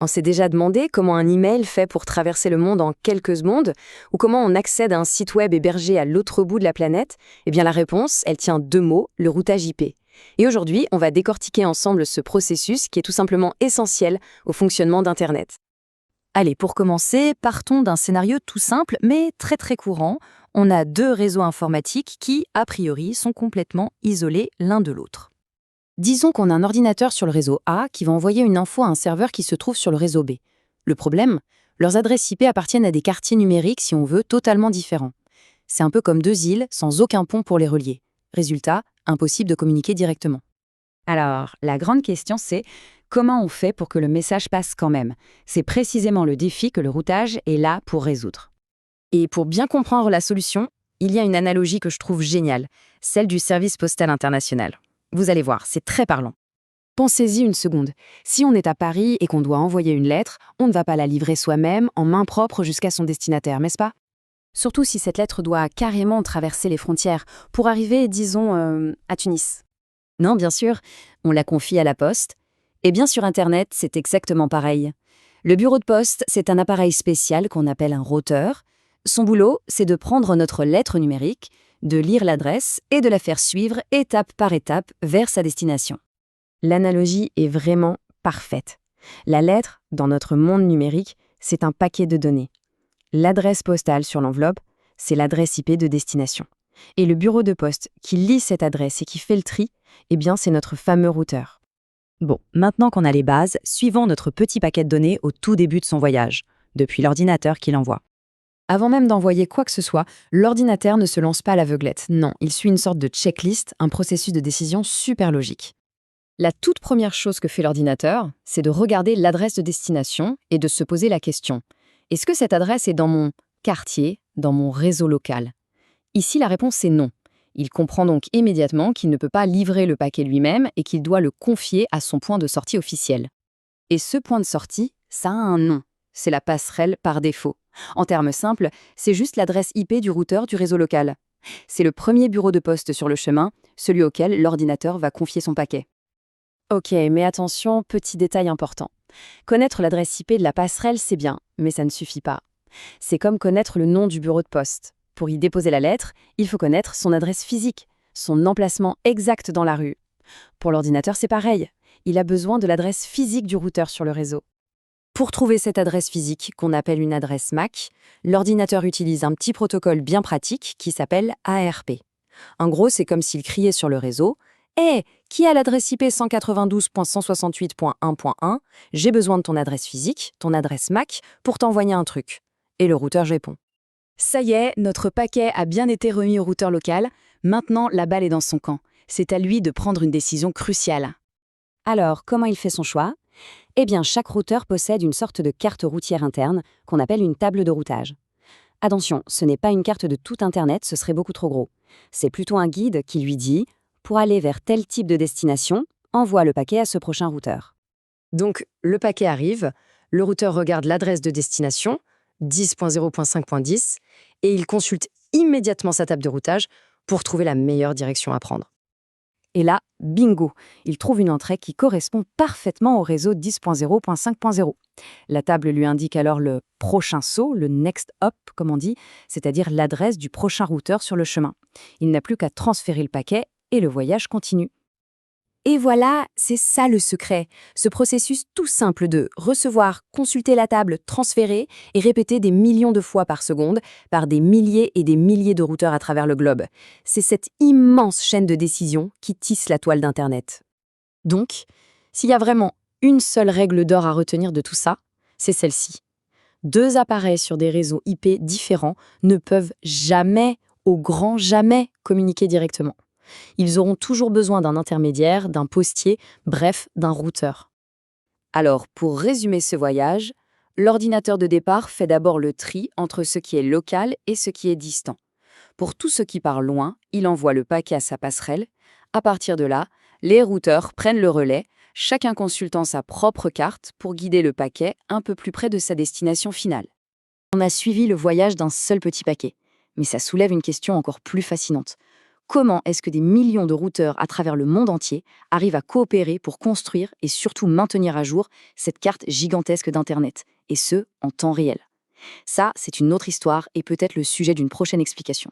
On s'est déjà demandé comment un email fait pour traverser le monde en quelques secondes, ou comment on accède à un site web hébergé à l'autre bout de la planète? Eh bien la réponse, elle tient deux mots, le routage IP. Et aujourd'hui, on va décortiquer ensemble ce processus qui est tout simplement essentiel au fonctionnement d'Internet. Allez, pour commencer, partons d'un scénario tout simple, mais très courant. On a deux réseaux informatiques qui, a priori, sont complètement isolés l'un de l'autre. Disons qu'on a un ordinateur sur le réseau A qui va envoyer une info à un serveur qui se trouve sur le réseau B. Le problème, leurs adresses IP appartiennent à des quartiers numériques, si on veut, totalement différents. C'est un peu comme deux îles sans aucun pont pour les relier. Résultat, impossible de communiquer directement. Alors, la grande question c'est comment on fait pour que le message passe quand même? C'est précisément le défi que le routage est là pour résoudre. Et pour bien comprendre la solution, il y a une analogie que je trouve géniale, celle du service postal international. Vous allez voir, c'est très parlant. Pensez-y une seconde. Si on est à Paris et qu'on doit envoyer une lettre, on ne va pas la livrer soi-même, en main propre jusqu'à son destinataire, n'est-ce pas? Surtout si cette lettre doit carrément traverser les frontières pour arriver, disons, à Tunis. Non, bien sûr, on la confie à la poste. Et bien sur Internet, c'est exactement pareil. Le bureau de poste, c'est un appareil spécial qu'on appelle un routeur. Son boulot, c'est de prendre notre lettre numérique, de lire l'adresse et de la faire suivre étape par étape vers sa destination. L'analogie est vraiment parfaite. La lettre, dans notre monde numérique, c'est un paquet de données. L'adresse postale sur l'enveloppe, c'est l'adresse IP de destination. Et le bureau de poste qui lit cette adresse et qui fait le tri, eh bien c'est notre fameux routeur. Bon, maintenant qu'on a les bases, suivons notre petit paquet de données au tout début de son voyage, depuis l'ordinateur qui l'envoie. Avant même d'envoyer quoi que ce soit, l'ordinateur ne se lance pas à l'aveuglette. Non, il suit une sorte de checklist, un processus de décision super logique. La toute première chose que fait l'ordinateur, c'est de regarder l'adresse de destination et de se poser la question: est-ce que cette adresse est dans mon quartier, dans mon réseau local? Ici, la réponse est non. Il comprend donc immédiatement qu'il ne peut pas livrer le paquet lui-même et qu'il doit le confier à son point de sortie officiel. Et ce point de sortie, ça a un nom. C'est la passerelle par défaut. En termes simples, c'est juste l'adresse IP du routeur du réseau local. C'est le premier bureau de poste sur le chemin, celui auquel l'ordinateur va confier son paquet. Ok, mais attention, petit détail important. Connaître l'adresse IP de la passerelle, c'est bien, mais ça ne suffit pas. C'est comme connaître le nom du bureau de poste. Pour y déposer la lettre, il faut connaître son adresse physique, son emplacement exact dans la rue. Pour l'ordinateur, c'est pareil. Il a besoin de l'adresse physique du routeur sur le réseau. Pour trouver cette adresse physique, qu'on appelle une adresse MAC, l'ordinateur utilise un petit protocole bien pratique qui s'appelle ARP. En gros, c'est comme s'il criait sur le réseau: « Hé, qui a l'adresse IP 192.168.1.1 ? J'ai besoin de ton adresse physique, ton adresse MAC, pour t'envoyer un truc. » Et le routeur répond. Ça y est, notre paquet a bien été remis au routeur local. Maintenant, la balle est dans son camp. C'est à lui de prendre une décision cruciale. Alors, comment il fait son choix? Eh bien, chaque routeur possède une sorte de carte routière interne qu'on appelle une table de routage. Attention, ce n'est pas une carte de tout Internet, ce serait beaucoup trop gros. C'est plutôt un guide qui lui dit: pour aller vers tel type de destination, envoie le paquet à ce prochain routeur. Donc, le paquet arrive, le routeur regarde l'adresse de destination, 10.0.5.10, et il consulte immédiatement sa table de routage pour trouver la meilleure direction à prendre. Et là, bingo, il trouve une entrée qui correspond parfaitement au réseau 10.0.5.0. La table lui indique alors le prochain saut, le next hop, comme on dit, c'est-à-dire l'adresse du prochain routeur sur le chemin. Il n'a plus qu'à transférer le paquet et le voyage continue. Et voilà, c'est ça le secret. Ce processus tout simple de recevoir, consulter la table, transférer et répéter des millions de fois par seconde par des milliers et des milliers de routeurs à travers le globe. C'est cette immense chaîne de décision qui tisse la toile d'Internet. Donc, s'il y a vraiment une seule règle d'or à retenir de tout ça, c'est celle-ci. Deux appareils sur des réseaux IP différents ne peuvent jamais, au grand jamais, communiquer directement. Ils auront toujours besoin d'un intermédiaire, d'un postier, bref, d'un routeur. Alors, pour résumer ce voyage, l'ordinateur de départ fait d'abord le tri entre ce qui est local et ce qui est distant. Pour tout ce qui part loin, il envoie le paquet à sa passerelle. À partir de là, les routeurs prennent le relais, chacun consultant sa propre carte pour guider le paquet un peu plus près de sa destination finale. On a suivi le voyage d'un seul petit paquet, mais ça soulève une question encore plus fascinante. Comment est-ce que des millions de routeurs à travers le monde entier arrivent à coopérer pour construire et surtout maintenir à jour cette carte gigantesque d'Internet, et ce, en temps réel? Ça, c'est une autre histoire et peut-être le sujet d'une prochaine explication.